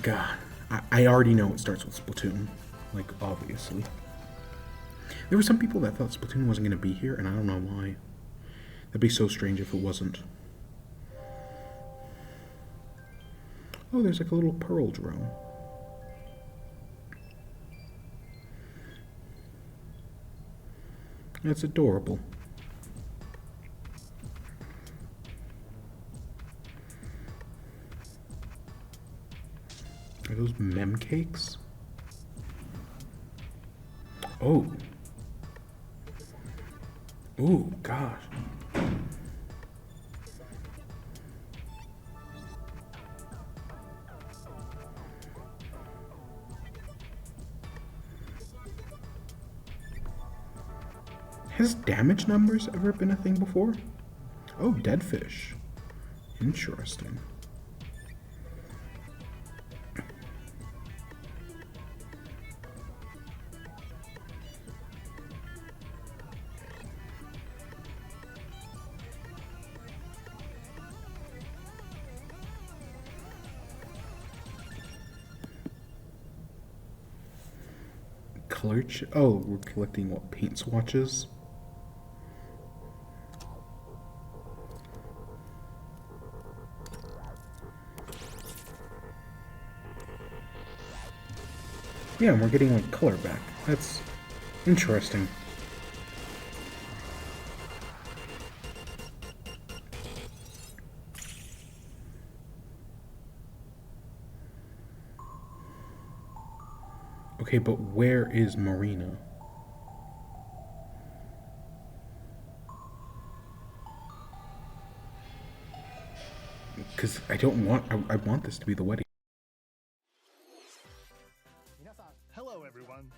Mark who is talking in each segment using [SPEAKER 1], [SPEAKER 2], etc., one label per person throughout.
[SPEAKER 1] God, I already know it starts with Splatoon. Like, obviously. There were some people that thought Splatoon wasn't going to be here, and I don't know why. That'd be so strange if it wasn't. Oh, there's like a little pearl drone. That's adorable. Are those mem cakes? Oh. Ooh, gosh. Has damage numbers ever been a thing before? Oh, dead fish. Interesting. Oh, we're collecting what, paint swatches? Yeah, and we're getting like color back. That's interesting. Okay, but where is Marina? Because I don't want, I want this to be the wedding.
[SPEAKER 2] Hello everyone,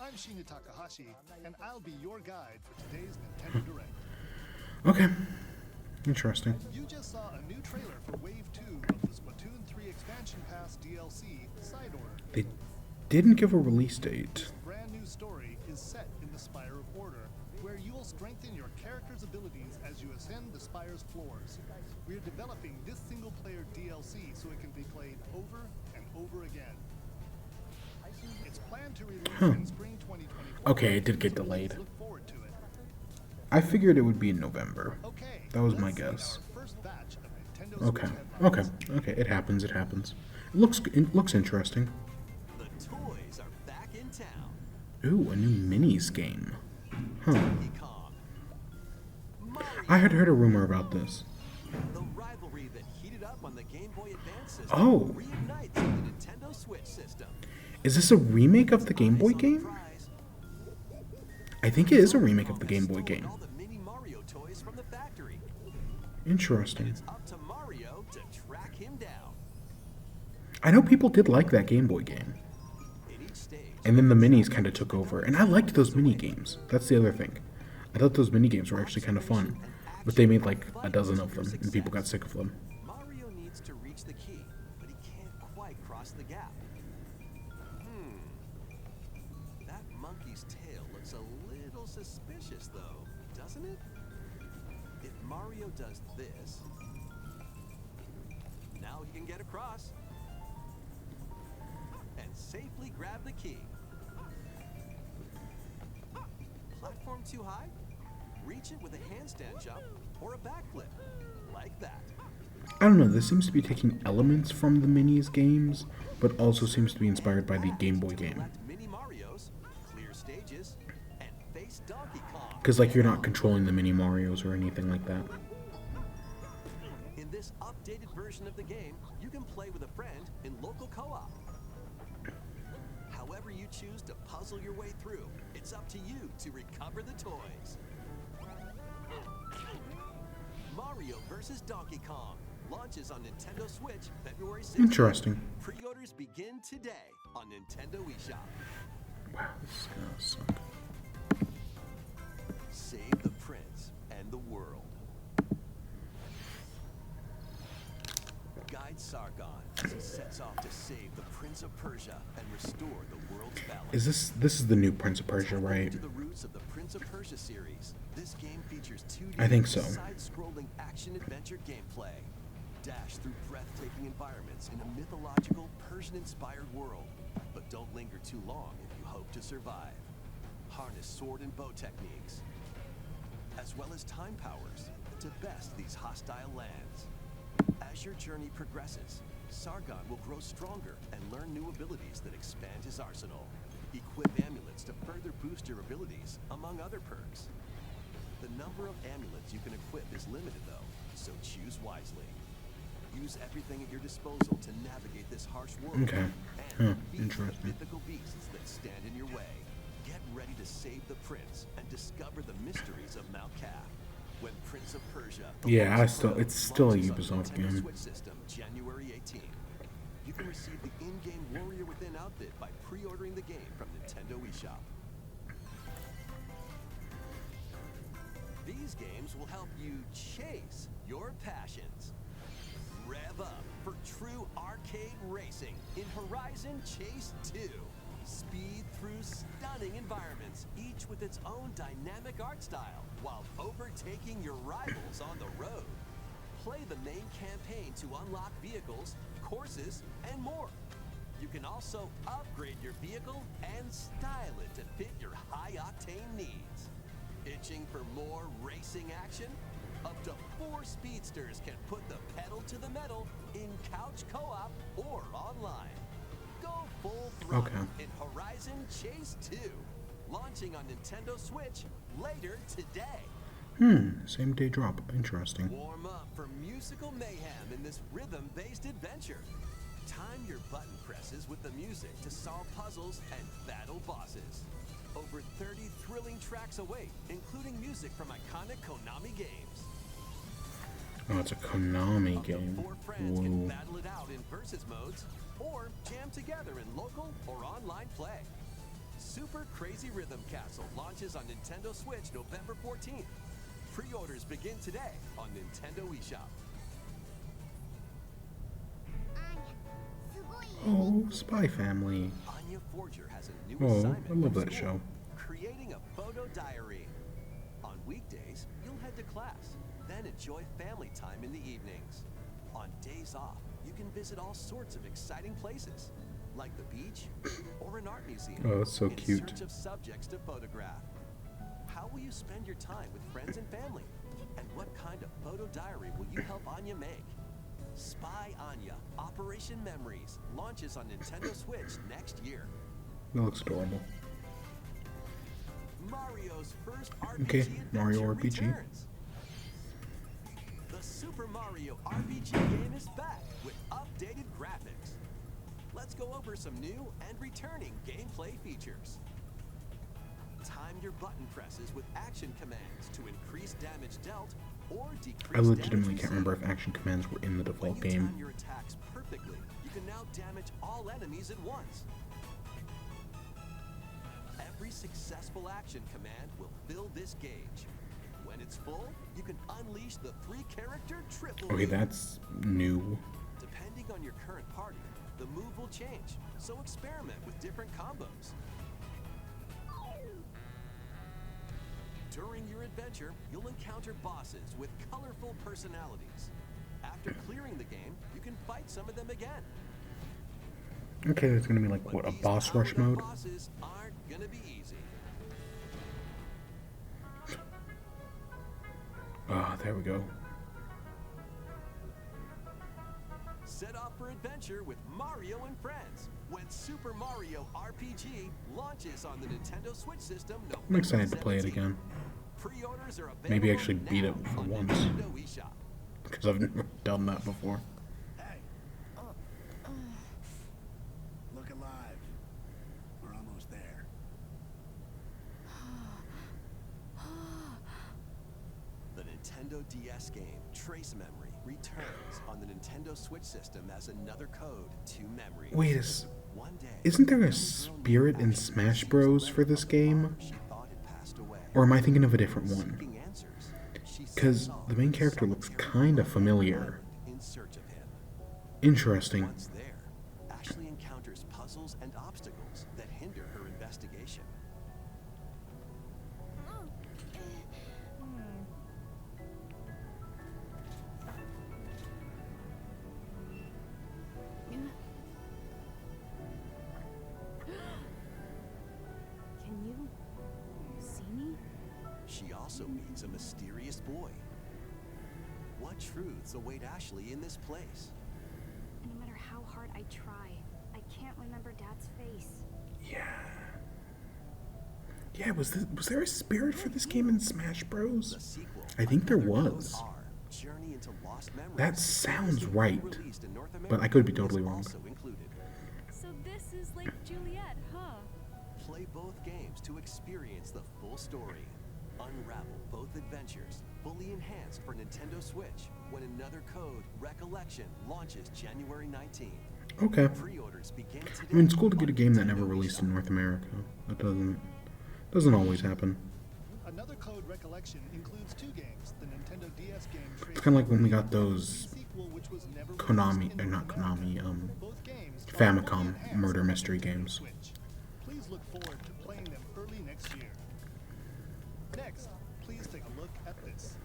[SPEAKER 2] I'm Shinya Takahashi, and I'll be your guide for today's Nintendo Direct.
[SPEAKER 1] Okay, interesting.
[SPEAKER 2] You just saw a new trailer for Wave 2 of the Splatoon 3 Expansion Pass DLC, Side Order.
[SPEAKER 1] They didn't give a release date.
[SPEAKER 2] This brand new story is set in the Spire of Order, where you will strengthen your character's abilities as you ascend the Spire's floors. We're developing this single-player DLC so it can be played over and over again. It's planned to release in spring 2024.
[SPEAKER 1] Okay, it did get delayed.
[SPEAKER 2] Look forward to it.
[SPEAKER 1] I figured it would be in November.
[SPEAKER 2] Okay,
[SPEAKER 1] That was my
[SPEAKER 2] let's see
[SPEAKER 1] guess.
[SPEAKER 2] our first batch of Nintendo Switch
[SPEAKER 1] Okay,
[SPEAKER 2] headlines.
[SPEAKER 1] okay, it happens, it happens. It looks interesting.
[SPEAKER 3] The toys are back in town.
[SPEAKER 1] Ooh, a new minis game. Huh.
[SPEAKER 3] Donkey Kong. Mario,
[SPEAKER 1] I had heard a rumor about this.
[SPEAKER 3] the rivalry that heated up on the Game Boy Advance system
[SPEAKER 1] Oh.
[SPEAKER 3] reunites on the Nintendo Switch system.
[SPEAKER 1] Is this a remake of the Game Boy
[SPEAKER 3] Eyes on the
[SPEAKER 1] game?
[SPEAKER 3] prize.
[SPEAKER 1] I think it is a remake of the Game Boy
[SPEAKER 3] Stolen
[SPEAKER 1] game.
[SPEAKER 3] all the mini Mario toys from the factory.
[SPEAKER 1] Interesting.
[SPEAKER 3] It's up to Mario to track him down.
[SPEAKER 1] I know people did like that Game Boy game.
[SPEAKER 3] In each stage,
[SPEAKER 1] And then the minis kind of took over. And I liked those mini games. That's the other thing. I thought those mini games were actually kind of fun. But they made like a dozen of them, and people got sick of them.
[SPEAKER 3] Mario needs to reach the key, but he can't quite cross the gap. That monkey's tail looks a little suspicious, though, doesn't it? If Mario does this, now he can get across and safely grab the key. Platform too high? Reach it with a handstand jump or a backflip, like that.
[SPEAKER 1] I don't know, this seems to be taking elements from the minis games, but also seems to be inspired by the Game Boy game.
[SPEAKER 3] Collect mini Marios, clear stages, and face Donkey Kong.
[SPEAKER 1] Because, like, you're not controlling the mini Marios or anything like that.
[SPEAKER 3] In this updated version of the game, you can play with a friend in local co-op. However you choose to puzzle your way through, it's up to you to recover the toys. Mario vs. Donkey Kong launches on Nintendo Switch February 6th.
[SPEAKER 1] Interesting.
[SPEAKER 3] Pre-orders begin today on Nintendo eShop.
[SPEAKER 1] Wow, this is gonna suck.
[SPEAKER 3] Save the prince and the world. Guide Sargon as he sets off to save the Prince of Persia and restore the world's balance.
[SPEAKER 1] This is the new Prince of Persia,
[SPEAKER 3] Tap
[SPEAKER 1] right?
[SPEAKER 3] into the roots of the Prince of Persia series. This game features 2D
[SPEAKER 1] I think so.
[SPEAKER 3] side-scrolling action-adventure gameplay. Dash through breathtaking environments in a mythological, Persian-inspired world. But don't linger too long if you hope to survive. Harness sword and bow techniques, as well as time powers, to best these hostile lands. As your journey progresses, Sargon will grow stronger and learn new abilities that expand his arsenal. Equip amulets to further boost your abilities, among other perks. The number of amulets you can equip is limited though, so choose wisely. Use everything at your disposal to navigate this harsh world.
[SPEAKER 1] Okay.
[SPEAKER 3] And
[SPEAKER 1] Huh,
[SPEAKER 3] defeat the
[SPEAKER 1] interesting.
[SPEAKER 3] mythical beasts that stand in your way. Get ready to save the prince and discover the mysteries of Mount Calf. When Prince of Persia.
[SPEAKER 1] Yeah, it's still a
[SPEAKER 3] launches on
[SPEAKER 1] Ubisoft
[SPEAKER 3] Nintendo
[SPEAKER 1] game.
[SPEAKER 3] Switch system, January 18th. You can receive the in-game Warrior Within outfit by pre-ordering the game from Nintendo eShop. These games will help you chase your passions. Rev up for true arcade racing in Horizon Chase 2. Speed through stunning environments, each with its own dynamic art style, while overtaking your rivals on the road. Play the main campaign to unlock vehicles, courses, and more. You can also upgrade your vehicle and style it to fit your high-octane needs. Itching for more racing action? Up to 4 speedsters can put the pedal to the metal in couch co-op or online. Go full throttle in Horizon Chase 2, launching on Nintendo Switch later today.
[SPEAKER 1] Same day drop. Interesting.
[SPEAKER 3] Warm up for musical mayhem in this rhythm-based adventure. Time your button presses with the music to solve puzzles and battle bosses. Over 30 thrilling tracks await, including music from iconic Konami games.
[SPEAKER 1] Oh, it's a Konami
[SPEAKER 3] Up to
[SPEAKER 1] game.
[SPEAKER 3] 4 friends can
[SPEAKER 1] Whoa.
[SPEAKER 3] battle it out in versus modes, or jam together in local or online play. Super Crazy Rhythm Castle launches on Nintendo Switch November 14th. Pre-orders begin today on Nintendo eShop.
[SPEAKER 1] Oh, Spy Family.
[SPEAKER 3] Anya Forger has a new
[SPEAKER 1] Oh,
[SPEAKER 3] assignment
[SPEAKER 1] I love
[SPEAKER 3] for
[SPEAKER 1] that
[SPEAKER 3] school,
[SPEAKER 1] show.
[SPEAKER 3] creating a photo diary. On weekdays, you'll head to class, then enjoy family time in the evenings. On days off, you can visit all sorts of exciting places, like the beach or an art museum.
[SPEAKER 1] Oh, that's so
[SPEAKER 3] in
[SPEAKER 1] cute.
[SPEAKER 3] search of subjects to photograph. How will you spend your time with friends and family? And what kind of photo diary will you help Anya make? Spy Anya, Operation Memories, launches on Nintendo Switch next year.
[SPEAKER 1] That looks adorable.
[SPEAKER 3] Mario's first RPG
[SPEAKER 1] Okay,
[SPEAKER 3] adventure
[SPEAKER 1] Mario RPG.
[SPEAKER 3] returns. The Super Mario RPG game is back with updated graphics. Let's go over some new and returning gameplay features. Time your button presses with action commands to increase damage dealt or decrease
[SPEAKER 1] I legitimately
[SPEAKER 3] damage
[SPEAKER 1] can't remember
[SPEAKER 3] received.
[SPEAKER 1] if action commands were in the
[SPEAKER 3] When
[SPEAKER 1] default
[SPEAKER 3] you
[SPEAKER 1] game.
[SPEAKER 3] time your attacks perfectly, you can now damage all enemies at once. Every successful action command will fill this gauge. When it's full, you can unleash the 3-character triple
[SPEAKER 1] Okay,
[SPEAKER 3] move.
[SPEAKER 1] that's new.
[SPEAKER 3] Depending on your current party, the move will change, so experiment with different combos. During your adventure, you'll encounter bosses with colorful personalities. After clearing the game, you can fight some of them again.
[SPEAKER 1] Okay, there's gonna be like,
[SPEAKER 3] But
[SPEAKER 1] what, a
[SPEAKER 3] these
[SPEAKER 1] boss rush
[SPEAKER 3] powered-up
[SPEAKER 1] mode?
[SPEAKER 3] Bosses aren't gonna be easy.
[SPEAKER 1] Ah, there we go.
[SPEAKER 3] Set off for adventure with Mario and Friends when Super Mario RPG launches on the Nintendo Switch system November
[SPEAKER 1] I'm excited to play it
[SPEAKER 3] 17th.
[SPEAKER 1] again.
[SPEAKER 3] Pre-orders are available
[SPEAKER 1] Maybe actually beat
[SPEAKER 3] now
[SPEAKER 1] it for
[SPEAKER 3] on
[SPEAKER 1] once.
[SPEAKER 3] Nintendo eShop.
[SPEAKER 1] Because I've never done that before.
[SPEAKER 2] Hey. Look alive. We're almost there.
[SPEAKER 3] The Nintendo DS game Trace Memory returns on the Nintendo Switch system as another code to memories.
[SPEAKER 1] Wait,
[SPEAKER 3] One day,
[SPEAKER 1] isn't there a
[SPEAKER 3] young girl
[SPEAKER 1] spirit
[SPEAKER 3] named
[SPEAKER 1] in
[SPEAKER 3] Ashley
[SPEAKER 1] Smash
[SPEAKER 3] receives
[SPEAKER 1] Bros.
[SPEAKER 3] a letter
[SPEAKER 1] for this
[SPEAKER 3] from her
[SPEAKER 1] game?
[SPEAKER 3] father she thought had passed away.
[SPEAKER 1] Or am I thinking of a different one?
[SPEAKER 3] Seeking answers, she
[SPEAKER 1] Because
[SPEAKER 3] sets off
[SPEAKER 1] the main
[SPEAKER 3] on a
[SPEAKER 1] character looks
[SPEAKER 3] solitary
[SPEAKER 1] kind of
[SPEAKER 3] island
[SPEAKER 1] familiar.
[SPEAKER 3] in search of him.
[SPEAKER 1] Interesting.
[SPEAKER 3] Once there, Ashley encounters puzzles and obstacles that hinder her investigation. also meets a mysterious boy. What truths await Ashley in this place?
[SPEAKER 4] No matter how hard I try, I can't remember Dad's face.
[SPEAKER 1] Yeah. Yeah, was there a spirit for this game in Smash
[SPEAKER 3] The
[SPEAKER 1] Bros?
[SPEAKER 3] sequel,
[SPEAKER 1] I think there
[SPEAKER 3] Another Code
[SPEAKER 1] was.
[SPEAKER 3] R, Journey into Lost Memories,
[SPEAKER 1] That sounds right,
[SPEAKER 3] released in North
[SPEAKER 1] but I could be
[SPEAKER 3] America,
[SPEAKER 1] totally
[SPEAKER 3] is
[SPEAKER 1] wrong.
[SPEAKER 3] also included.
[SPEAKER 4] So this is Lake Juliet, huh?
[SPEAKER 3] Play both games to experience the full story. Unravel both adventures, fully enhanced for Nintendo Switch, when Another Code Recollection launches January 19th.
[SPEAKER 1] Okay.
[SPEAKER 3] Pre-orders begin today.
[SPEAKER 1] I mean, it's cool to get a
[SPEAKER 3] on
[SPEAKER 1] game that never
[SPEAKER 3] Nintendo
[SPEAKER 1] released in
[SPEAKER 3] eShop.
[SPEAKER 1] North America. That doesn't always happen.
[SPEAKER 2] Another Code Recollection includes 2 games: the Nintendo DS game.
[SPEAKER 1] It's kind of like when we got those
[SPEAKER 2] sequel, which was never
[SPEAKER 1] Konami,
[SPEAKER 2] released in
[SPEAKER 1] or not
[SPEAKER 2] North America.
[SPEAKER 1] Konami,
[SPEAKER 2] Both games are
[SPEAKER 1] Famicom
[SPEAKER 2] fully enhanced
[SPEAKER 1] murder
[SPEAKER 2] on
[SPEAKER 1] mystery
[SPEAKER 2] Nintendo
[SPEAKER 1] games.
[SPEAKER 2] Switch. Please look forward to playing them early next year. Next, please take a look at this.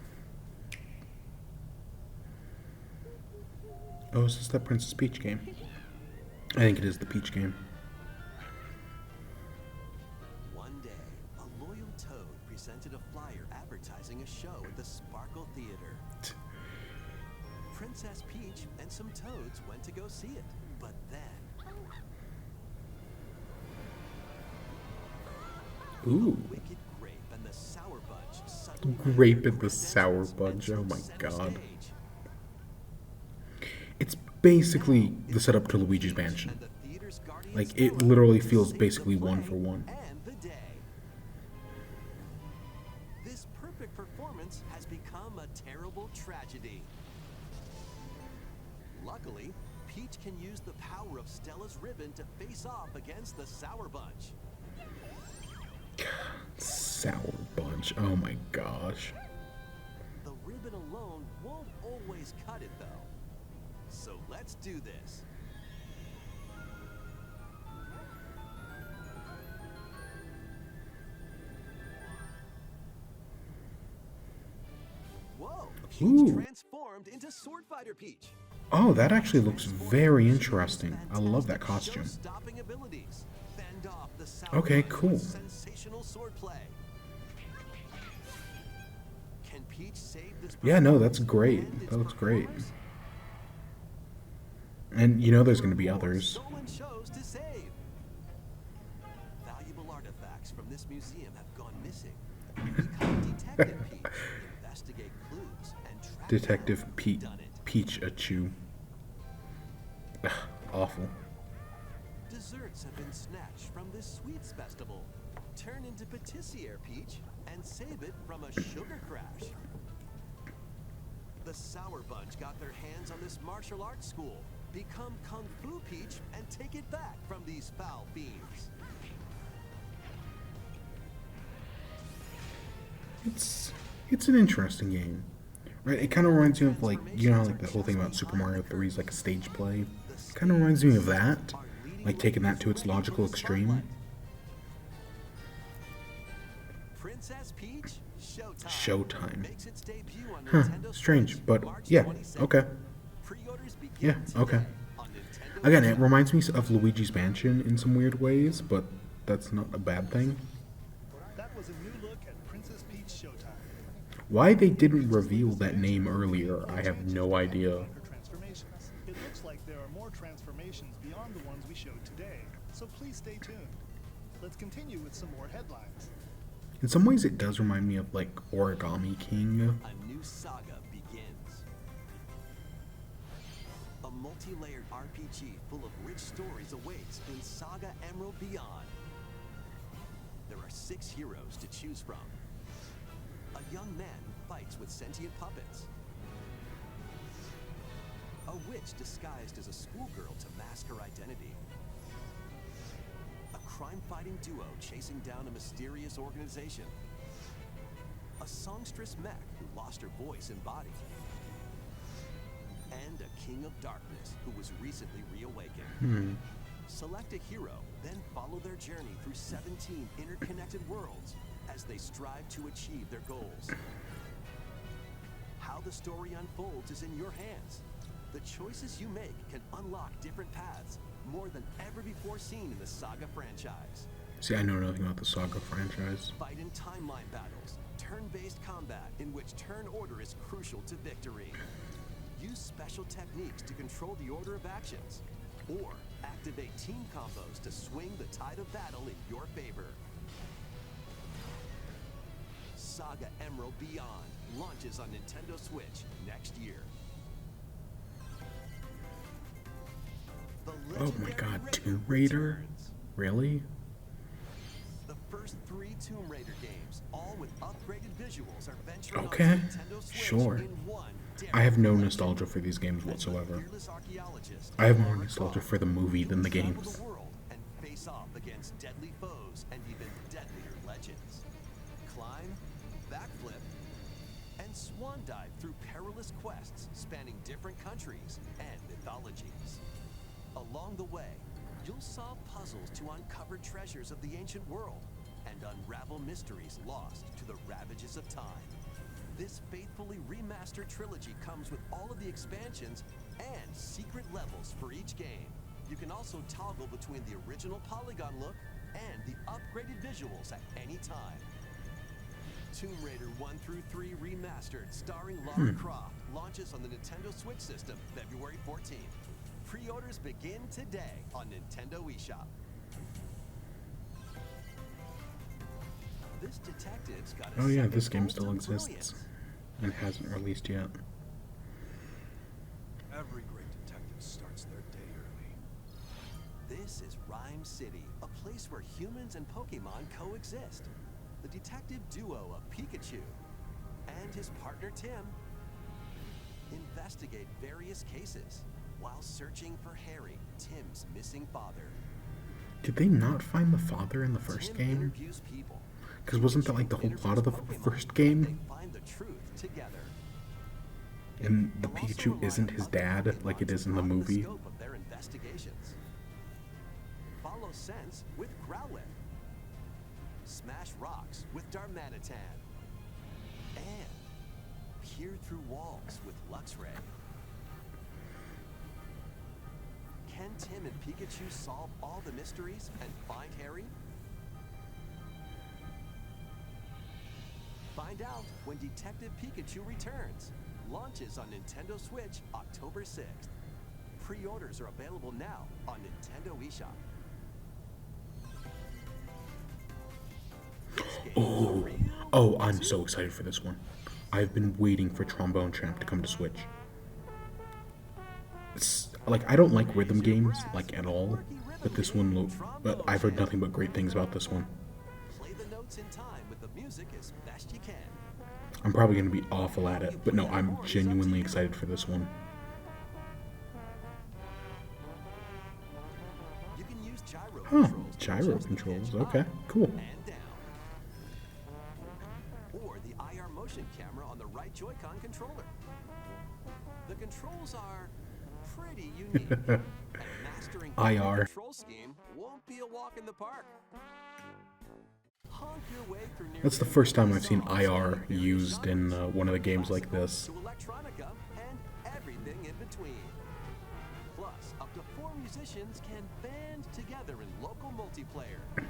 [SPEAKER 1] Oh, is this that Princess Peach game? I think it is the Peach game.
[SPEAKER 3] One day, a loyal toad presented a flyer advertising a show at the Sparkle Theater. Princess Peach and some toads went to go see it, but then
[SPEAKER 1] Ooh.
[SPEAKER 3] Wicked Grape and the Sour Bunch suddenly
[SPEAKER 1] Grape and the
[SPEAKER 3] Princess
[SPEAKER 1] Sour
[SPEAKER 3] and
[SPEAKER 1] Bunch, oh
[SPEAKER 3] took
[SPEAKER 1] my
[SPEAKER 3] center
[SPEAKER 1] god.
[SPEAKER 3] stage.
[SPEAKER 1] It's basically the setup to Luigi's Mansion.
[SPEAKER 3] And the theater's guardians
[SPEAKER 1] Like, it
[SPEAKER 3] team up
[SPEAKER 1] literally
[SPEAKER 3] to
[SPEAKER 1] feels
[SPEAKER 3] save the
[SPEAKER 1] basically one
[SPEAKER 3] play
[SPEAKER 1] for one.
[SPEAKER 3] And the day. This perfect performance has become a terrible tragedy. Luckily, Peach can use the power of Stella's ribbon to face off against the Sour Bunch.
[SPEAKER 1] Sour Bunch, oh my gosh.
[SPEAKER 3] The ribbon alone won't always cut it, though. So let's do this. Whoa! Peach
[SPEAKER 1] Ooh.
[SPEAKER 3] transformed into Sword Fighter Peach.
[SPEAKER 1] Oh, that actually looks very interesting. I love that costume.
[SPEAKER 3] Show-stopping abilities. Fend off the Sour
[SPEAKER 1] Okay,
[SPEAKER 3] Bunch
[SPEAKER 1] cool.
[SPEAKER 3] with sensational swordplay. Can Peach save this?
[SPEAKER 1] Yeah, no, that's
[SPEAKER 3] performance
[SPEAKER 1] great.
[SPEAKER 3] and its
[SPEAKER 1] That looks great.
[SPEAKER 3] performers?
[SPEAKER 1] And you know there's going to be
[SPEAKER 3] More
[SPEAKER 1] others.
[SPEAKER 3] stolen shows to save. Valuable artifacts from this museum have gone missing. Become Detective Peach. Investigate clues and track
[SPEAKER 1] Detective
[SPEAKER 3] down
[SPEAKER 1] Pete
[SPEAKER 3] who's done it.
[SPEAKER 1] Peach-a-Chew. Ugh, awful.
[SPEAKER 3] Desserts have been snatched from this sweets festival. Turn into Patissiere Peach and save it from a sugar crash. The Sour Bunch got their hands on this martial arts school. Become Kung Fu Peach and take it back from these foul fiends.
[SPEAKER 1] It's an interesting game. Right? It kind of reminds me of, like, you know how, like, the whole thing about Super Mario 3 is like a stage play? It kind of reminds me of that. Like, taking that to its logical extreme.
[SPEAKER 3] Princess Peach Showtime.
[SPEAKER 1] Showtime.
[SPEAKER 3] Makes its debut on
[SPEAKER 1] Huh,
[SPEAKER 3] Nintendo
[SPEAKER 1] strange,
[SPEAKER 3] Switch
[SPEAKER 1] but
[SPEAKER 3] March
[SPEAKER 1] yeah,
[SPEAKER 3] 22nd.
[SPEAKER 1] okay.
[SPEAKER 3] Pre-orders begin
[SPEAKER 1] Yeah, okay.
[SPEAKER 3] today on Nintendo
[SPEAKER 1] Again, it
[SPEAKER 3] eShop.
[SPEAKER 1] reminds me of Luigi's Mansion in some weird ways, but that's not a bad thing.
[SPEAKER 2] That was a new look at Princess Peach Showtime.
[SPEAKER 1] Why they didn't reveal that name earlier, I have no idea.
[SPEAKER 2] Her transformations. It looks like there are more transformations beyond the ones we showed today, so please stay tuned. Let's continue with some more headlines.
[SPEAKER 1] In some ways, it does remind me of, like, Origami King.
[SPEAKER 3] A new saga begins. A multi-layered RPG full of rich stories awaits in Saga Emerald Beyond. There are 6 heroes to choose from. A young man who fights with sentient puppets. A witch disguised as a schoolgirl to mask her identity. A crime-fighting duo chasing down a mysterious organization. A songstress mech who lost her voice and body. And a king of darkness who was recently reawakened. Select a hero, then follow their journey through 17 interconnected worlds as they strive to achieve their goals. How the story unfolds is in your hands. The choices you make can unlock different paths, more than ever before seen in the Saga franchise.
[SPEAKER 1] See, I know nothing about the Saga franchise.
[SPEAKER 3] Fight in timeline battles, turn-based combat in which turn order is crucial to victory. Use special techniques to control the order of actions, or activate team combos to swing the tide of battle in your favor. Saga Emerald Beyond launches on Nintendo Switch next year.
[SPEAKER 1] Oh my god, Tomb Raider? Really?
[SPEAKER 3] The first 3 Tomb Raider games, all with upgraded visuals, are venturing
[SPEAKER 1] Okay,
[SPEAKER 3] onto Nintendo Switch
[SPEAKER 1] sure.
[SPEAKER 3] in one
[SPEAKER 1] I have no nostalgia for these games whatsoever.
[SPEAKER 3] fearless archaeologist.
[SPEAKER 1] I have more nostalgia for the movie than the
[SPEAKER 3] Travel
[SPEAKER 1] games.
[SPEAKER 3] the world and face off against deadly foes and even deadlier legends. Climb, backflip, and swan dive through perilous quests spanning different countries and mythologies. Along the way, you'll solve puzzles to uncover treasures of the ancient world and unravel mysteries lost to the ravages of time. This faithfully remastered trilogy comes with all of the expansions and secret levels for each game. You can also toggle between the original polygon look and the upgraded visuals at any time. Tomb Raider 1 through 3 Remastered, starring Lara Croft, launches on the Nintendo Switch system February 14th. Pre-orders begin today on Nintendo eShop. This detective's got a
[SPEAKER 1] Oh yeah,
[SPEAKER 3] second
[SPEAKER 1] this game
[SPEAKER 3] bolt
[SPEAKER 1] still
[SPEAKER 3] of
[SPEAKER 1] exists
[SPEAKER 3] brilliance.
[SPEAKER 1] and hasn't released yet.
[SPEAKER 5] Every great detective starts their day early.
[SPEAKER 3] This is Rhyme City, a place where humans and Pokemon coexist. The detective duo of Pikachu and his partner Tim investigate various cases while searching for Harry, Tim's missing father.
[SPEAKER 1] Did they not find the father in the first
[SPEAKER 3] Tim
[SPEAKER 1] game?
[SPEAKER 3] interviews people.
[SPEAKER 1] Because wasn't that like the whole plot of the first game?
[SPEAKER 3] They find the truth together.
[SPEAKER 1] And the
[SPEAKER 3] They'll also
[SPEAKER 1] Pikachu isn't
[SPEAKER 3] rely
[SPEAKER 1] his
[SPEAKER 3] on
[SPEAKER 1] dad
[SPEAKER 3] other
[SPEAKER 1] like it is in the
[SPEAKER 3] broaden
[SPEAKER 1] movie.
[SPEAKER 3] scope of their investigations. Follow Sense with Growlithe. Smash rocks with Darmanitan. And peer through walls with Luxray. Can Tim and Pikachu solve all the mysteries and find Harry? Find out when Detective Pikachu returns. Launches on Nintendo Switch October 6th. Pre-orders are available now on Nintendo eShop. This game's a real
[SPEAKER 1] Oh, I'm so excited for this one. I've been waiting for Trombone Champ to come to Switch. It's, like, I don't like rhythm games, like, at all, but this one, but I've heard nothing but great things about this one.
[SPEAKER 3] Play the notes in time with the music as best you can.
[SPEAKER 1] I'm probably going to be awful at it, but no, I'm genuinely excited for this one.
[SPEAKER 3] You can use gyro
[SPEAKER 1] Huh,
[SPEAKER 3] controls to
[SPEAKER 1] gyro
[SPEAKER 3] adjust the
[SPEAKER 1] controls,
[SPEAKER 3] pitch
[SPEAKER 1] okay,
[SPEAKER 3] up
[SPEAKER 1] cool.
[SPEAKER 3] and down. Or the IR motion camera on the right Joy-Con controller. The controls are pretty unique. And mastering every
[SPEAKER 1] IR.
[SPEAKER 3] control scheme won't be a walk in the park. Honk your way through nearly
[SPEAKER 1] That's the first time I've seen
[SPEAKER 3] 40 songs,
[SPEAKER 1] IR
[SPEAKER 3] various
[SPEAKER 1] used in
[SPEAKER 3] genres,
[SPEAKER 1] one of the games like
[SPEAKER 3] classical
[SPEAKER 1] this.
[SPEAKER 3] to electronica and everything in between. Plus, up to 4 musicians can band together in local multiplayer.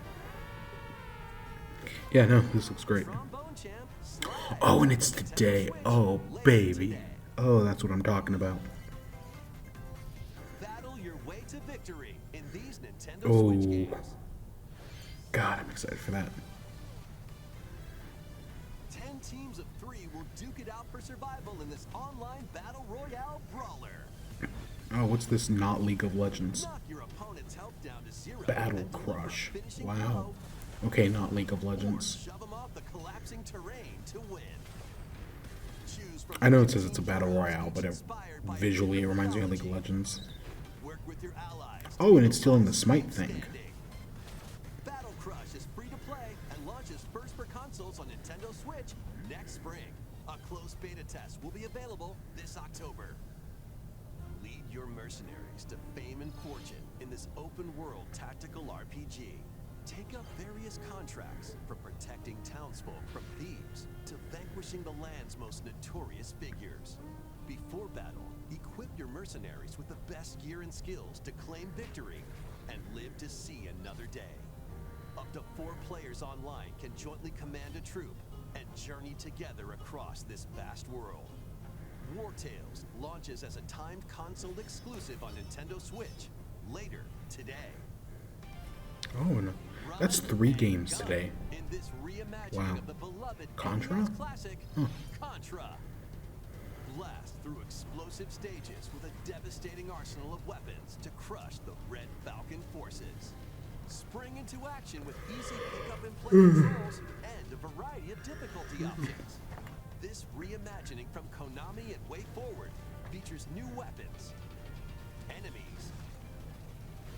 [SPEAKER 1] Yeah, no, this looks great.
[SPEAKER 3] Trombone champ, slide.
[SPEAKER 1] Oh, and it's today. Oh, baby. Oh, that's what I'm talking about.
[SPEAKER 3] Battle your way to victory in these Nintendo
[SPEAKER 1] Oh.
[SPEAKER 3] Switch games.
[SPEAKER 1] God, I'm excited for that.
[SPEAKER 3] 10 teams of 3 will duke it out for survival in this online battle royale brawler.
[SPEAKER 1] Oh, what's this not League of Legends?
[SPEAKER 3] Knock your opponent's health down to 0
[SPEAKER 1] Battle
[SPEAKER 3] and deliver a
[SPEAKER 1] Crush.
[SPEAKER 3] finishing
[SPEAKER 1] Wow.
[SPEAKER 3] blow,
[SPEAKER 1] Okay, not League of
[SPEAKER 3] or
[SPEAKER 1] Legends.
[SPEAKER 3] shove 'em off the collapsing terrain to win. Choose from
[SPEAKER 1] I know it
[SPEAKER 3] the
[SPEAKER 1] says it's a
[SPEAKER 3] 15
[SPEAKER 1] battle
[SPEAKER 3] heroes,
[SPEAKER 1] royale,
[SPEAKER 3] each
[SPEAKER 1] but
[SPEAKER 3] inspired by a
[SPEAKER 1] visually it
[SPEAKER 3] different
[SPEAKER 1] reminds me of League of
[SPEAKER 3] mythology.
[SPEAKER 1] Legends.
[SPEAKER 3] Work with your allies.
[SPEAKER 1] Oh, and it's stealing the Smite thing.
[SPEAKER 3] Standing. Battle Crush is free to play and launches first for consoles on Nintendo Switch next spring. A closed beta test will be available this October. Lead your mercenaries to fame and fortune in this open-world tactical RPG. Take up various contracts, from protecting townsfolk from thieves to vanquishing the land's most notorious figures. Before battle, equip your mercenaries with the best gear and skills to claim victory and live to see another day. A Up to 4 players online can jointly command a troop and journey together across this vast world. War Tales launches as a timed console exclusive on Nintendo Switch later today.
[SPEAKER 1] Oh, no. That's 3 games today.
[SPEAKER 3] In this reimagining
[SPEAKER 1] Wow.
[SPEAKER 3] of the beloved
[SPEAKER 1] Contra?
[SPEAKER 3] NES classic,
[SPEAKER 1] Huh.
[SPEAKER 3] Contra. Blast through explosive stages with a devastating arsenal of weapons to crush the Red Falcon forces. Spring into action with easy pick-up and play controls and a variety of difficulty options. This reimagining from Konami and Way Forward features new weapons, enemies,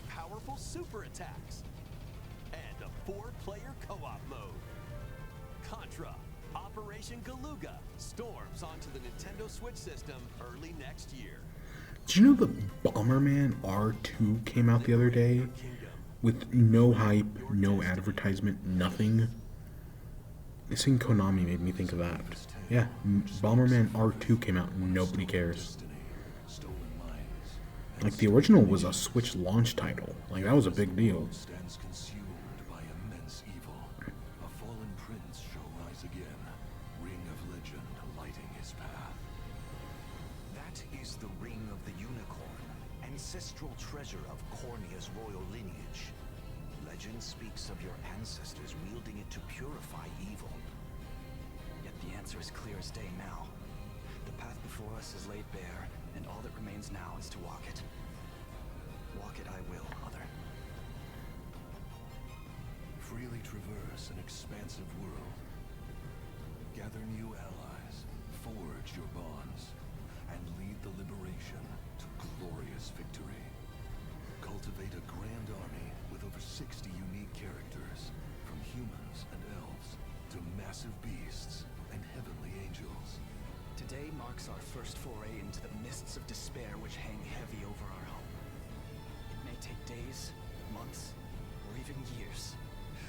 [SPEAKER 3] powerful super attacks, and a 4-player co-op mode. Contra Operation Galuga storms onto the Nintendo Switch system early next year.
[SPEAKER 1] Did you know that Bomberman R2 came out the other day? With no hype, no advertisement, nothing. Seeing Konami made me think of that. Yeah, Bomberman R2 came out and nobody cares.
[SPEAKER 5] Stolen mines.
[SPEAKER 1] Like, the original was a Switch launch title. Like, that was a big deal.
[SPEAKER 5] Stands consumed by immense evil. A fallen prince shall rise again. Ring of legend lighting his path.
[SPEAKER 6] That is the Ring of the Unicorn, ancestral treasure of Cornea's royal lineage. Legend speaks of your ancestors wielding it to purify evil. Yet the answer is clear as day now. The path before us is laid bare, and all that remains now is to walk it. Walk it I will, Mother.
[SPEAKER 5] Freely traverse an expansive world. Gather new allies, forge your bonds, and lead the liberation to glorious victory. Cultivate a grand army with over 60 unique characters, from humans and elves to massive beasts and heavenly angels.
[SPEAKER 6] Today marks our first foray into the mists of despair which hang heavy over our home. It may take days, months, or even years,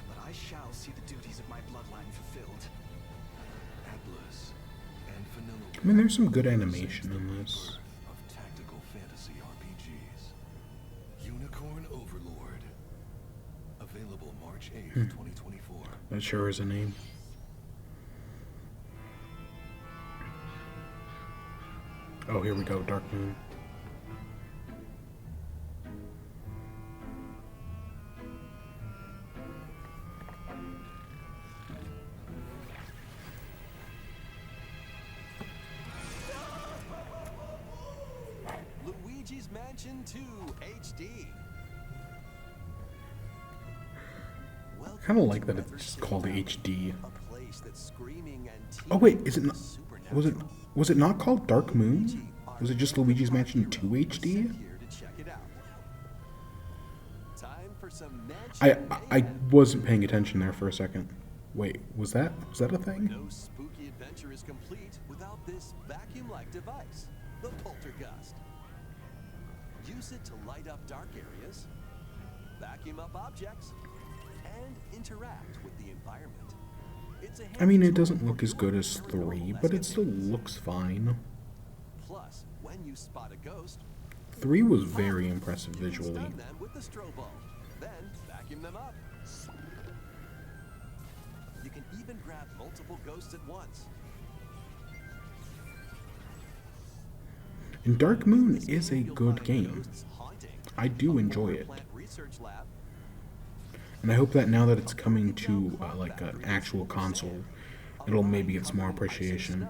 [SPEAKER 6] but I shall see the duties of my bloodline fulfilled.
[SPEAKER 5] Atlas and Vanilla.
[SPEAKER 1] I mean, there's some good animation in this.
[SPEAKER 5] Of tactical fantasy RPGs. Unicorn Overlord. Available March 8th, 2024.
[SPEAKER 1] That sure is a name. Oh, here we go, Dark Moon.
[SPEAKER 3] Luigi's Mansion 2 HD.
[SPEAKER 1] Kind of like that it's just called HD.
[SPEAKER 3] A place that's screaming and
[SPEAKER 1] Oh wait, is it not?
[SPEAKER 3] supernatural.
[SPEAKER 1] Was it not called Dark Moon? Was it just Luigi's Mansion 2 HD?
[SPEAKER 3] Here to check it out. Time for some mansion
[SPEAKER 1] I
[SPEAKER 3] mayhem.
[SPEAKER 1] wasn't paying attention there for a second. Wait, was that a thing?
[SPEAKER 3] No spooky adventure is complete without this vacuum-like device, the poltergust. Use it to light up dark areas, vacuum up objects, and interact with the environment. It's a
[SPEAKER 1] I mean, it
[SPEAKER 3] handy
[SPEAKER 1] doesn't
[SPEAKER 3] tool
[SPEAKER 1] look
[SPEAKER 3] for
[SPEAKER 1] as good as
[SPEAKER 3] paranormal
[SPEAKER 1] 3, but it still
[SPEAKER 3] investigators.
[SPEAKER 1] looks fine.
[SPEAKER 3] Plus, when you spot a ghost,
[SPEAKER 1] 3 was very impressive
[SPEAKER 3] you can
[SPEAKER 1] visually.
[SPEAKER 3] stun them with the strobo, then vacuum them up. You can even grab multiple ghosts at once.
[SPEAKER 1] And Dark Moon
[SPEAKER 3] This
[SPEAKER 1] is a
[SPEAKER 3] you'll
[SPEAKER 1] good
[SPEAKER 3] find
[SPEAKER 1] game.
[SPEAKER 3] ghosts haunting
[SPEAKER 1] I do
[SPEAKER 3] a
[SPEAKER 1] enjoy
[SPEAKER 3] water
[SPEAKER 1] it.
[SPEAKER 3] plant research lab,
[SPEAKER 1] And I hope that now that it's coming to like an actual console, it'll maybe get some more appreciation.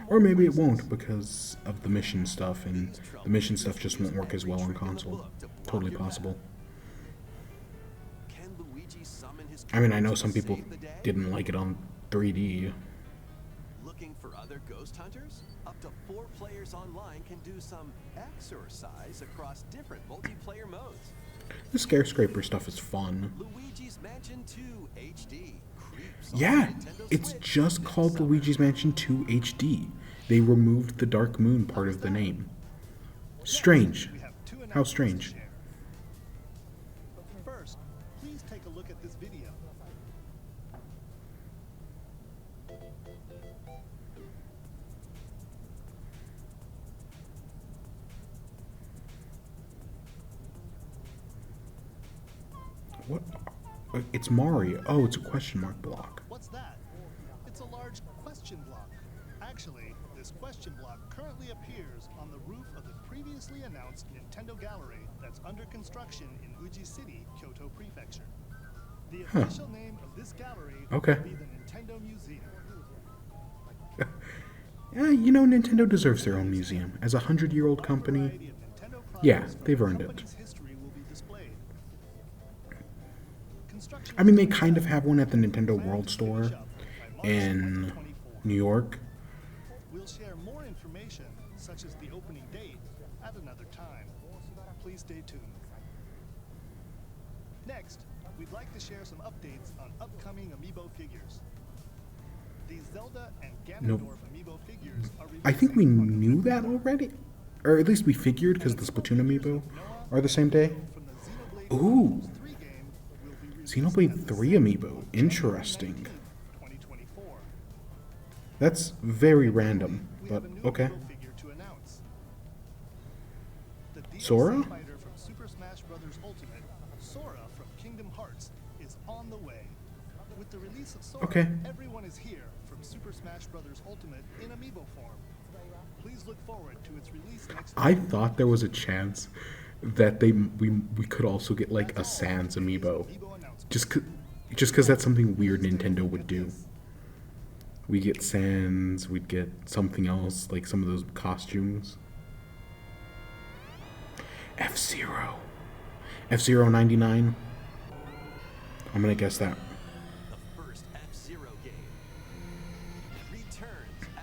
[SPEAKER 1] Or maybe it won't because of the mission stuff, and the mission stuff just won't work as well on console. Totally possible.
[SPEAKER 3] Can Luigi summon his
[SPEAKER 1] I mean, I know
[SPEAKER 3] creatures
[SPEAKER 1] some
[SPEAKER 3] to
[SPEAKER 1] people
[SPEAKER 3] save the day?
[SPEAKER 1] didn't like it on 3D.
[SPEAKER 3] Looking for other ghost hunters? Up to 4 players online can do some exercise across different multiplayer modes.
[SPEAKER 1] The Scarescraper stuff is fun.
[SPEAKER 3] Luigi's Mansion 2 HD creeps on
[SPEAKER 1] Yeah,
[SPEAKER 3] Nintendo
[SPEAKER 1] it's
[SPEAKER 3] Switch
[SPEAKER 1] just
[SPEAKER 3] this
[SPEAKER 1] called
[SPEAKER 3] summer.
[SPEAKER 1] Luigi's Mansion 2 HD. They removed the Dark Moon part of the name. Strange.
[SPEAKER 2] We have 2
[SPEAKER 1] How
[SPEAKER 2] announcements to
[SPEAKER 1] strange.
[SPEAKER 2] share. First, please take a look at this video.
[SPEAKER 1] What? It's Mario. Oh, it's a question mark block.
[SPEAKER 2] What's that? It's a large question block. Actually, this question block currently appears on the roof of the previously announced Nintendo Gallery that's under construction in Uji City, Kyoto Prefecture. The official name of this gallery
[SPEAKER 1] Okay.
[SPEAKER 2] will be the Nintendo Museum.
[SPEAKER 1] Yeah, you know, Nintendo deserves their own museum. As a 100-year-old company,
[SPEAKER 2] Variety of Nintendo
[SPEAKER 1] yeah,
[SPEAKER 2] products from
[SPEAKER 1] they've
[SPEAKER 2] the
[SPEAKER 1] earned it.
[SPEAKER 2] company's history will be displayed. Construction
[SPEAKER 1] I mean, they kind of have one at the Nintendo World Store in New York.
[SPEAKER 2] We'll share more information, such as the opening date, at another time. Please stay tuned. Next, we'd like to share some updates on upcoming amiibo figures. These Zelda and
[SPEAKER 1] Nope.
[SPEAKER 2] Ganondorf amiibo figures are
[SPEAKER 1] I think we
[SPEAKER 2] releasing
[SPEAKER 1] knew that already. Or at least we figured, because the Splatoon amiibo are the same day.
[SPEAKER 2] from the Xenoblade
[SPEAKER 1] Ooh.
[SPEAKER 2] Chronicles 3 game will be released
[SPEAKER 1] Xenoblade
[SPEAKER 2] at the
[SPEAKER 1] 3
[SPEAKER 2] same
[SPEAKER 1] amiibo.
[SPEAKER 2] January
[SPEAKER 1] Interesting.
[SPEAKER 2] 19th, 2024.
[SPEAKER 1] That's very random,
[SPEAKER 2] We
[SPEAKER 1] but
[SPEAKER 2] have a new
[SPEAKER 1] okay.
[SPEAKER 2] amiibo figure to announce. The DLC
[SPEAKER 1] Sora?
[SPEAKER 2] fighter from Super Smash Bros. Ultimate, Sora from Kingdom Hearts, is on the way. With the release of Sora,
[SPEAKER 1] Okay.
[SPEAKER 2] everyone is here from Super Smash Bros. Ultimate in amiibo form. Please look forward to its release next
[SPEAKER 1] I
[SPEAKER 2] week.
[SPEAKER 1] thought there was a chance that we could also get like a Sans amiibo.
[SPEAKER 2] Amiibo announcement.
[SPEAKER 1] Just cause that's something weird Nintendo would do. We get Sans, we'd get something else, like some of those costumes. F-Zero. F-Zero 99. I'm gonna guess that.
[SPEAKER 3] The first F-Zero game returns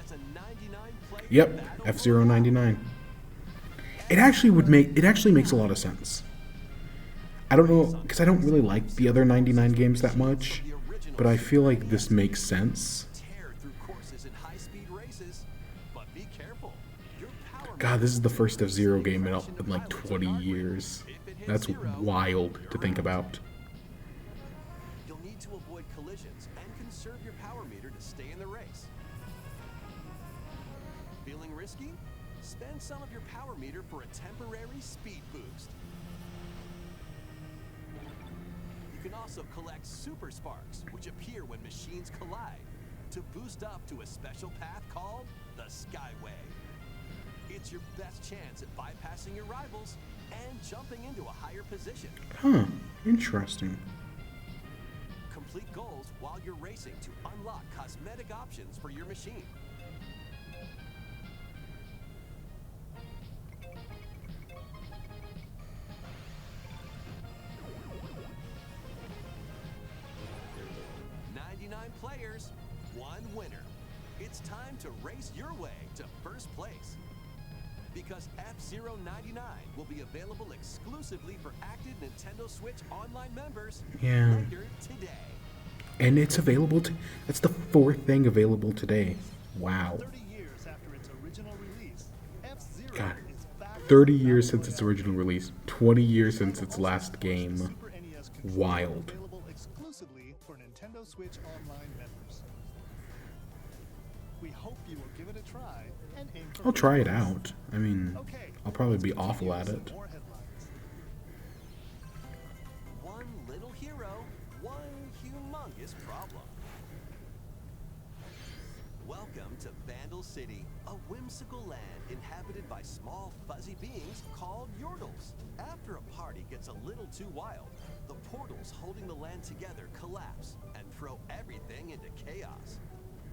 [SPEAKER 3] as a 99-player
[SPEAKER 1] Yep,
[SPEAKER 3] battle
[SPEAKER 1] F-Zero
[SPEAKER 3] royale.
[SPEAKER 1] 99. It actually makes a lot of sense. I don't know, because I don't really like the other 99 games that much, but I feel like this makes sense.
[SPEAKER 3] Tear through courses in high-speed races, but be careful. Your power
[SPEAKER 1] God, this is the first F-Zero game in like 20 years. That's wild to think about.
[SPEAKER 3] You'll need to avoid collisions and conserve your power meter to stay in the race. Feeling risky? Spend some of your power meter for a temporary speed boost. You can also collect super sparks, which appear when machines collide, to boost up to a special path called the Skyway. It's your best chance at bypassing your rivals and jumping into a higher position.
[SPEAKER 1] Huh, interesting.
[SPEAKER 3] Complete goals while you're racing to unlock cosmetic options for your machine. Players, one winner. It's time to race your way to first place. Because F-Zero 99 will be available exclusively for active Nintendo Switch Online members
[SPEAKER 1] Yeah.
[SPEAKER 3] later today.
[SPEAKER 1] And it's available that's the fourth thing available today. Wow.
[SPEAKER 2] 30 years after its original release, F-Zero
[SPEAKER 1] God.
[SPEAKER 2] is back.
[SPEAKER 1] 30 years since its original release. 20 years since its last game.
[SPEAKER 2] Super NES controller
[SPEAKER 1] Wild.
[SPEAKER 2] Available exclusively for Nintendo Switch Online members. We hope you will give it a try and aim for
[SPEAKER 1] I'll try it
[SPEAKER 2] greatness.
[SPEAKER 1] out. I mean,
[SPEAKER 2] Okay,
[SPEAKER 1] I'll probably be
[SPEAKER 2] let's
[SPEAKER 1] awful
[SPEAKER 2] continue
[SPEAKER 1] at
[SPEAKER 2] with
[SPEAKER 1] it.
[SPEAKER 2] some more headlines.
[SPEAKER 3] One little hero, one humongous problem. Welcome to Vandal City, a whimsical land inhabited by small fuzzy beings called Yordles. After a party gets a little too wild, the portals holding the land together collapse and throw everything into chaos.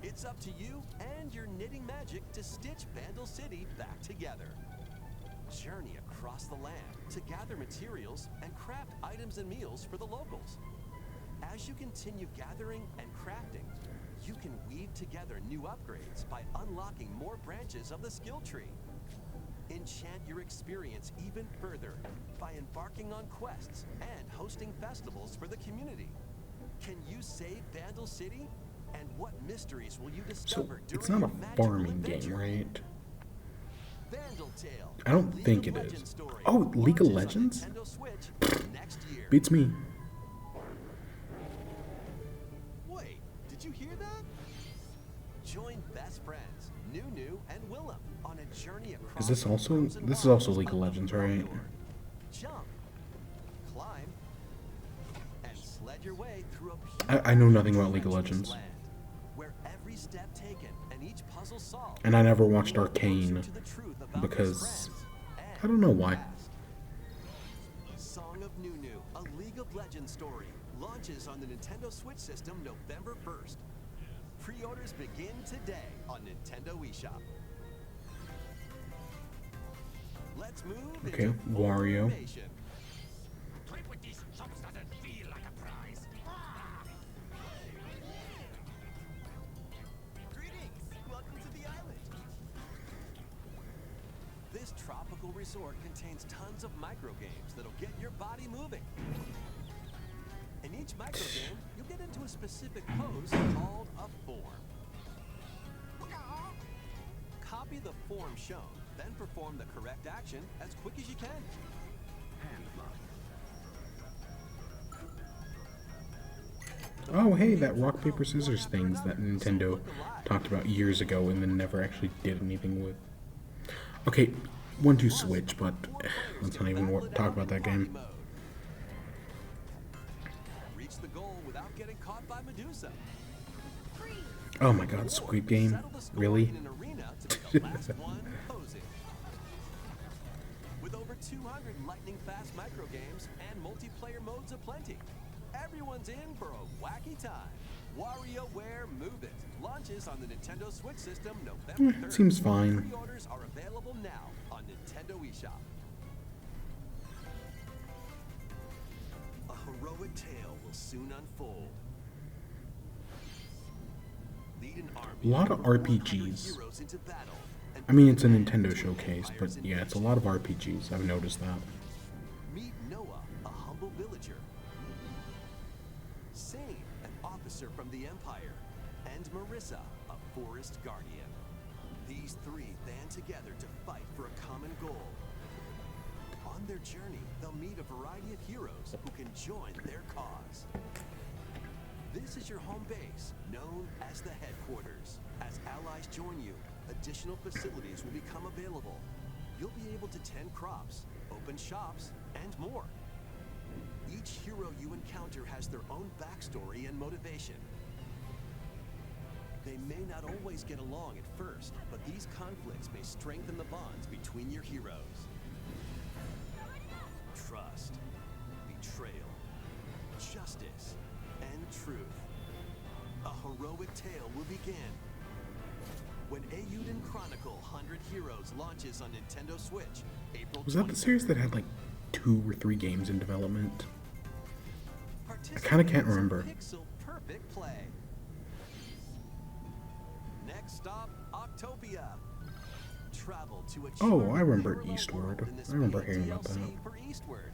[SPEAKER 3] It's up to you and your knitting magic to stitch Vandal City back together. Journey across the land to gather materials and craft items and meals for the locals. As you continue gathering and crafting, you can weave together new upgrades by unlocking more branches of the skill tree. Enchant your experience even further by embarking on quests and hosting festivals for the community. Can you save Vandal City? And what mysteries will you
[SPEAKER 1] So,
[SPEAKER 3] discover during
[SPEAKER 1] it's not
[SPEAKER 3] your
[SPEAKER 1] a
[SPEAKER 3] magical
[SPEAKER 1] farming game,
[SPEAKER 3] adventure?
[SPEAKER 1] right?
[SPEAKER 3] Vandal Tale,
[SPEAKER 1] I don't
[SPEAKER 3] League
[SPEAKER 1] think
[SPEAKER 3] of
[SPEAKER 1] it is.
[SPEAKER 3] Legends story,
[SPEAKER 1] Oh, League of
[SPEAKER 3] launches on
[SPEAKER 1] Legends?
[SPEAKER 3] Nintendo Switch next year.
[SPEAKER 1] Beats me.
[SPEAKER 3] Wait, did you hear that? Join best friends Nunu and Willem on a journey across
[SPEAKER 1] Is this
[SPEAKER 3] the
[SPEAKER 1] also
[SPEAKER 3] frozen
[SPEAKER 1] this is also
[SPEAKER 3] wilds
[SPEAKER 1] League of
[SPEAKER 3] of
[SPEAKER 1] Legends, right?
[SPEAKER 3] Mordor. Jump, climb, and sled your way
[SPEAKER 1] I know nothing about League of Legends.
[SPEAKER 3] Land, where every step taken and each puzzle solved
[SPEAKER 1] And I never watched
[SPEAKER 3] will close you
[SPEAKER 1] Arcane
[SPEAKER 3] to the truth about
[SPEAKER 1] because
[SPEAKER 3] these friends
[SPEAKER 1] I don't know why.
[SPEAKER 3] past. Song of Nunu, a League of Legends story, launches on the Nintendo Switch system November 1st. Pre-orders begin today on Nintendo eShop. Let's move
[SPEAKER 1] Okay,
[SPEAKER 3] into
[SPEAKER 1] Wario.
[SPEAKER 3] formation.
[SPEAKER 7] Trip with these chumps doesn't feel like a prize.
[SPEAKER 3] Greetings! Welcome to the island. This tropical resort contains tons of micro games that'll get your body moving. In each micro game, you'll get into a specific pose called a form. Copy the form shown, then perform the correct action as quick as you can.
[SPEAKER 1] Oh, hey, that rock, paper, scissors things that Nintendo talked about years ago and then never actually did anything with. Okay, 1-2 Switch, but let's not even talk about that game.
[SPEAKER 3] Reach the goal without getting caught by Medusa.
[SPEAKER 1] Oh my god, Squid Game?
[SPEAKER 3] Settle the score
[SPEAKER 1] Really?
[SPEAKER 3] in an arena to be the last one posing. With over 200 lightning-fast micro games and multiplayer modes aplenty, everyone's in for a wacky time. WarioWare Move It launches on the Nintendo Switch system November 3rd.
[SPEAKER 1] Seems fine.
[SPEAKER 3] Pre-orders are available now on Nintendo eShop. A heroic tale will soon unfold. Lead an army
[SPEAKER 1] A lot of
[SPEAKER 3] over 100
[SPEAKER 1] RPGs.
[SPEAKER 3] heroes into battle and
[SPEAKER 1] I mean, it's a Nintendo showcase, but yeah, it's a lot of RPGs. I've noticed that.
[SPEAKER 3] meet Noah, a humble villager. Sane, an officer from the Empire. And Marissa, a forest guardian. These three band together to fight for a common goal. On their journey, they'll meet a variety of heroes who can join their cause. This is your home base, known as the headquarters. As allies join you, additional facilities will become available. You'll be able to tend crops, open shops, and more. Each hero you encounter has their own backstory and motivation. They may not always get along at first, but these conflicts may strengthen the bonds between your heroes. Trust, betrayal, justice, and truth. A heroic tale will begin when Eiyuden Chronicle 100 Heroes launches on Nintendo Switch, April 23rd.
[SPEAKER 1] Was that the series that had like 2 or 3 games in development?
[SPEAKER 3] I
[SPEAKER 1] kinda can't remember.
[SPEAKER 3] Pixel perfect play. Next stop, Octopia. Travel to a
[SPEAKER 1] Oh, I remember
[SPEAKER 3] parallel
[SPEAKER 1] Eastward.
[SPEAKER 3] world in this
[SPEAKER 1] I remember
[SPEAKER 3] big
[SPEAKER 1] hearing about
[SPEAKER 3] DLC
[SPEAKER 1] that.
[SPEAKER 3] for Eastward.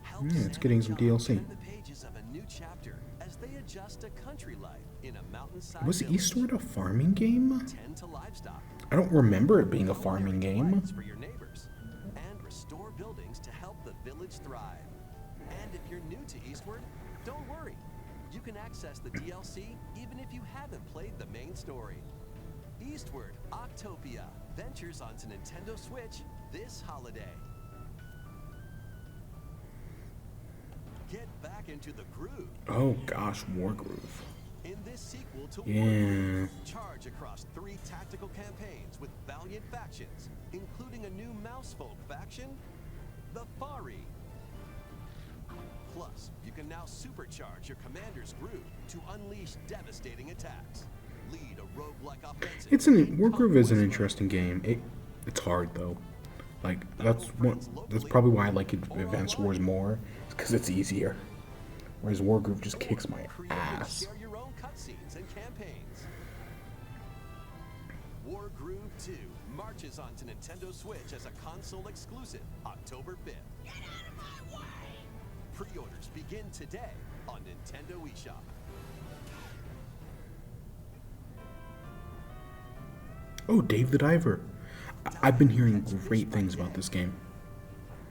[SPEAKER 3] Help
[SPEAKER 1] Yeah, it's
[SPEAKER 3] Sam
[SPEAKER 1] getting
[SPEAKER 3] and
[SPEAKER 1] some
[SPEAKER 3] John
[SPEAKER 1] DLC.
[SPEAKER 3] turn the pages of a new chapter as they adjust to country life in a mountainside
[SPEAKER 1] Was
[SPEAKER 3] village.
[SPEAKER 1] Eastward a farming game?
[SPEAKER 3] Tend to livestock.
[SPEAKER 1] I don't remember it being a farming game.
[SPEAKER 3] Lights for your neighbors, and restore buildings to help the village thrive. And if you're new to Eastward, don't worry. You can access the DLC even if you haven't played the main story. Eastward Octopia ventures onto Nintendo Switch this holiday. Get back into the groove.
[SPEAKER 1] Oh gosh, Wargroove.
[SPEAKER 3] In this sequel to
[SPEAKER 1] Yeah.
[SPEAKER 3] Wargroove, charge across 3 tactical campaigns with valiant factions, including a new mousefolk faction, the Fari. Plus, you can now supercharge your commander's groove to unleash devastating attacks. Lead a roguelike offensive.
[SPEAKER 1] Wargroove is an interesting game. It's hard though. Like that's probably why I like Advance Wars more, because it's easier. Whereas Wargroove just kicks my ass.
[SPEAKER 3] Share your own cutscenes and campaigns. Wargroove 2 marches onto Nintendo Switch as a console exclusive October 5th.
[SPEAKER 7] Get out of my way!
[SPEAKER 3] Pre-orders begin today on Nintendo eShop.
[SPEAKER 1] Oh, Dave the Diver. I've been hearing great things about this game.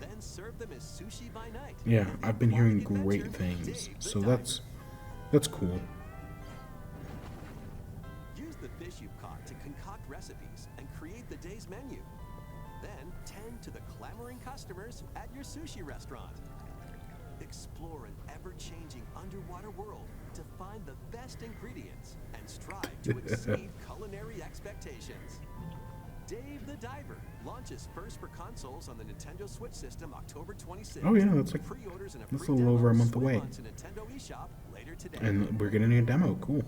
[SPEAKER 3] Then serve them as sushi by night.
[SPEAKER 1] Yeah,
[SPEAKER 3] And
[SPEAKER 1] I've been hearing
[SPEAKER 3] adventure
[SPEAKER 1] great
[SPEAKER 3] with
[SPEAKER 1] things.
[SPEAKER 3] Dave the
[SPEAKER 1] So
[SPEAKER 3] Diver.
[SPEAKER 1] that's cool.
[SPEAKER 3] Use the fish you've caught to concoct recipes and create the day's menu. Then tend to the clamoring customers at your sushi restaurant. Explore an ever-changing underwater world to find the best ingredients and strive to exceed culinary expectations. Dave the Diver launches first for consoles on the Nintendo Switch system October 26th.
[SPEAKER 1] Oh yeah, that's like
[SPEAKER 3] Pre-orders and a
[SPEAKER 1] that's a
[SPEAKER 3] free
[SPEAKER 1] little over a
[SPEAKER 3] demo
[SPEAKER 1] month
[SPEAKER 3] swing
[SPEAKER 1] away.
[SPEAKER 3] onto Nintendo eShop later today.
[SPEAKER 1] And we're getting a demo. Cool.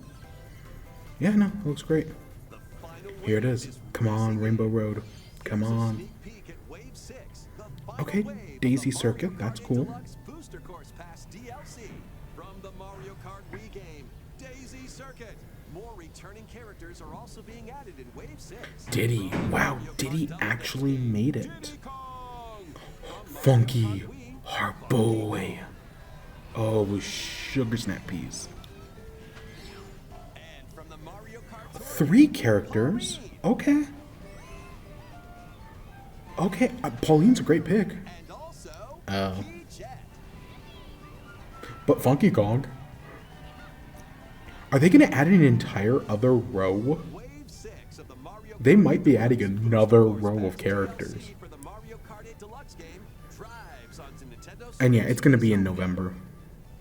[SPEAKER 1] Yeah, no, it looks great.
[SPEAKER 3] The final
[SPEAKER 1] Here it
[SPEAKER 3] wave
[SPEAKER 1] is. Come on, Rainbow Road. Come
[SPEAKER 3] Here's a
[SPEAKER 1] on.
[SPEAKER 3] sneak peek at Wave 6, the final
[SPEAKER 1] Okay,
[SPEAKER 3] wave of
[SPEAKER 1] Daisy
[SPEAKER 3] the
[SPEAKER 1] Circuit,
[SPEAKER 3] Mario
[SPEAKER 1] that's
[SPEAKER 3] Kart
[SPEAKER 1] cool.
[SPEAKER 3] Deluxe Booster Course Pass DLC from the Mario Kart Wii game, Daisy Circuit. More returning characters are also being added in Wave 6.
[SPEAKER 1] Diddy. Wow,
[SPEAKER 3] Mario
[SPEAKER 1] Diddy
[SPEAKER 3] Kart
[SPEAKER 1] actually
[SPEAKER 3] Deluxe
[SPEAKER 1] made
[SPEAKER 3] Diddy
[SPEAKER 1] it.
[SPEAKER 3] Kong. From Mario
[SPEAKER 1] Funky
[SPEAKER 3] Kart Wii,
[SPEAKER 1] Heart Boy. Oh, sugar snap peas.
[SPEAKER 3] and from the Mario Kart Tour,
[SPEAKER 1] 3 characters. Okay. Okay, Pauline's a great pick.
[SPEAKER 3] and also
[SPEAKER 1] Oh.
[SPEAKER 3] P-Jet.
[SPEAKER 1] But Funky Kong. Are they going to add an entire other row?
[SPEAKER 3] Wave 6 of the Mario
[SPEAKER 1] They
[SPEAKER 3] Kart
[SPEAKER 1] might be
[SPEAKER 3] Deluxe
[SPEAKER 1] adding
[SPEAKER 3] Booster
[SPEAKER 1] another
[SPEAKER 3] Course
[SPEAKER 1] row
[SPEAKER 3] Pass
[SPEAKER 1] of characters.
[SPEAKER 3] DLC for the Mario Kart 8 Deluxe game drives onto Nintendo
[SPEAKER 1] And yeah,
[SPEAKER 3] Switch
[SPEAKER 1] it's going to be in
[SPEAKER 3] this
[SPEAKER 1] November.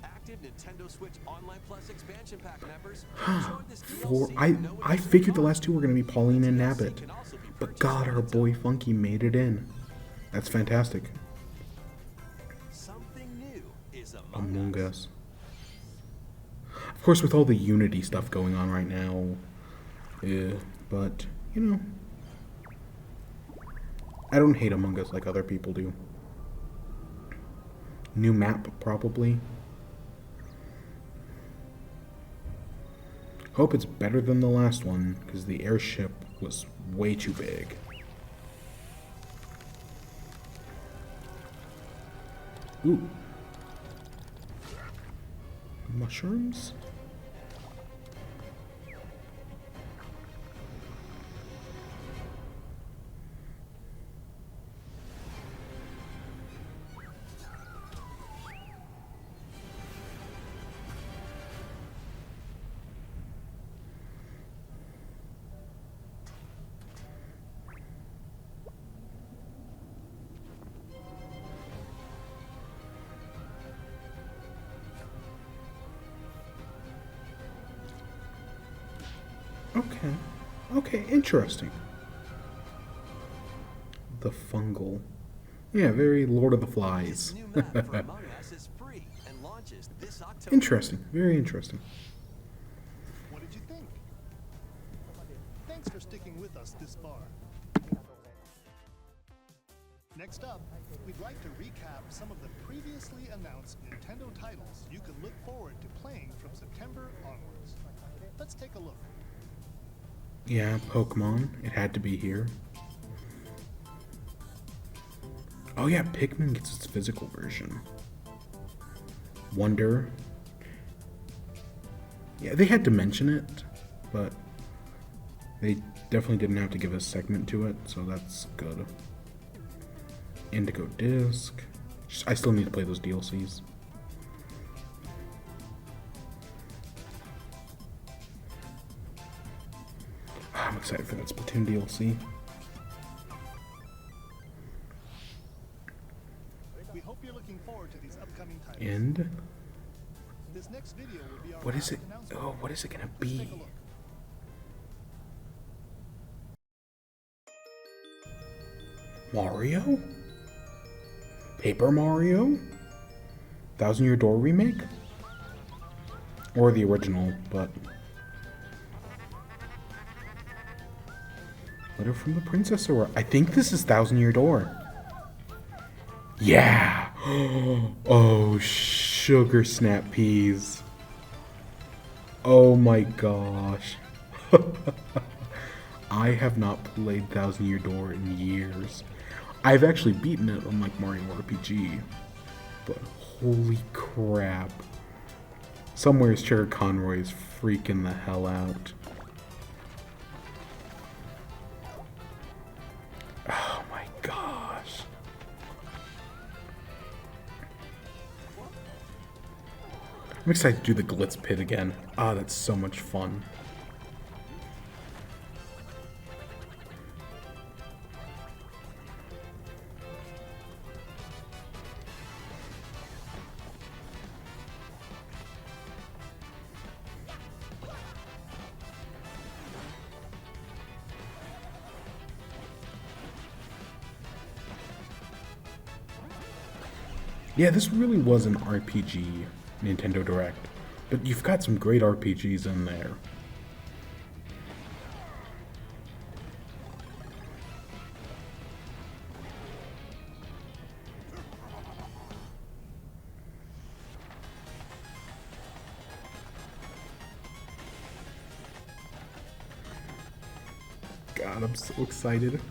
[SPEAKER 3] Active Nintendo Switch Online Plus expansion pack members enjoy this
[SPEAKER 1] For
[SPEAKER 3] DLC
[SPEAKER 1] I
[SPEAKER 3] with no
[SPEAKER 1] I
[SPEAKER 3] additional
[SPEAKER 1] figured the
[SPEAKER 3] cost.
[SPEAKER 1] last 2 were going to be Pauline and
[SPEAKER 3] DLC
[SPEAKER 1] Nabbit.
[SPEAKER 3] can also be
[SPEAKER 1] But
[SPEAKER 3] purchased
[SPEAKER 1] God,
[SPEAKER 3] on
[SPEAKER 1] our
[SPEAKER 3] its
[SPEAKER 1] boy
[SPEAKER 3] own.
[SPEAKER 1] Funky made it in. That's fantastic.
[SPEAKER 3] Something new is
[SPEAKER 1] Among Us. Of course, with all the Unity stuff going on right now, yeah, but, you know, I don't hate Among Us like other people do. New map, probably. Hope it's better than the last one, because the airship was way too big. Ooh. Mushrooms? Okay. Okay, interesting. The fungal. Yeah, very Lord of the
[SPEAKER 3] This
[SPEAKER 1] Flies.
[SPEAKER 3] new map for Among Us is free and launches this October.
[SPEAKER 1] Interesting. Very interesting.
[SPEAKER 2] What did you think? Thanks for sticking with us this far. Next up, we'd like to recap some of the previously announced Nintendo titles you can look forward to playing from September onwards. Let's take a look.
[SPEAKER 1] Yeah, Pokemon. It had to be here. Oh yeah, Pikmin gets its physical version. Wonder. Yeah, they had to mention it, but they definitely didn't have to give a segment to it, so that's good. Indigo Disc. I still need to play those DLCs. I'm excited for that Splatoon DLC.
[SPEAKER 2] We hope you're looking forward to these upcoming titles.
[SPEAKER 1] And
[SPEAKER 2] This next video will be our
[SPEAKER 1] what is
[SPEAKER 2] last
[SPEAKER 1] it?
[SPEAKER 2] announcement.
[SPEAKER 1] Oh, what is it gonna
[SPEAKER 2] Let's
[SPEAKER 1] be?
[SPEAKER 2] take a look.
[SPEAKER 1] Mario? Paper Mario? Thousand Year Door remake? Or the original, but... Letter from the Princess, or... I think this is Thousand Year Door. Yeah! Oh, sugar snap peas. Oh my gosh. I have not played Thousand Year Door in years. I've actually beaten it on like Mario RPG. But holy crap. Somewhere's Cherry Conroy is freaking the hell out. Oh my gosh. I'm excited to do the Glitz Pit again. Ah, that's so much fun. Yeah, this really was an RPG Nintendo Direct, but you've got some great RPGs in there. God, I'm so excited.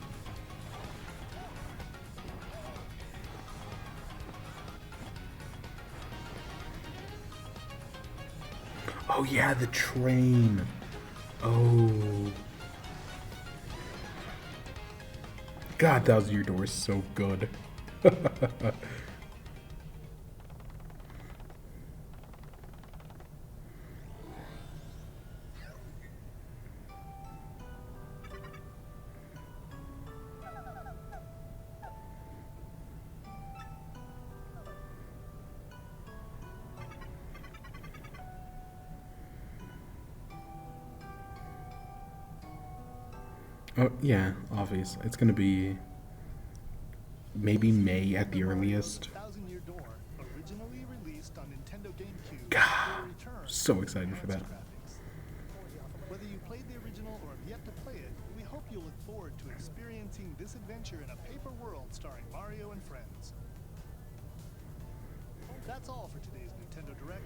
[SPEAKER 1] Oh yeah, the train. Oh. God, Thousand Year Door is so good. Oh, yeah, obvious. It's gonna be maybe May at the earliest.
[SPEAKER 2] Thousand Year Door, originally released on Nintendo GameCube,
[SPEAKER 1] God,
[SPEAKER 2] will return
[SPEAKER 1] so
[SPEAKER 2] with
[SPEAKER 1] excited for that.
[SPEAKER 2] enhanced graphics. Whether you played the original or have yet to play it, we hope you look forward to experiencing this adventure in a paper world starring Mario and friends. That's all for today's Nintendo Direct.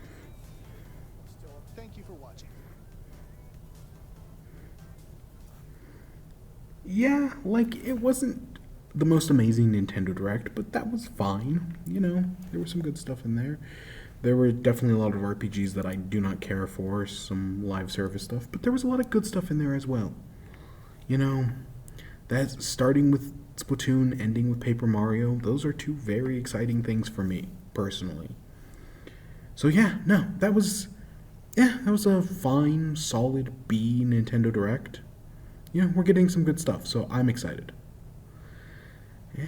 [SPEAKER 2] Thank you for watching.
[SPEAKER 1] Yeah, like, it wasn't the most amazing Nintendo Direct, but that was fine. You know, there was some good stuff in there. There were definitely a lot of RPGs that I do not care for, some live service stuff, but there was a lot of good stuff in there as well. You know, that's starting with Splatoon, ending with Paper Mario. Those are two very exciting things for me, personally. So yeah, no, that was a fine, solid B Nintendo Direct. You know, we're getting some good stuff, so I'm excited. Yeah.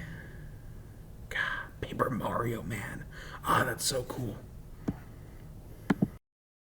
[SPEAKER 1] God, Paper Mario, man. Ah, that's so cool.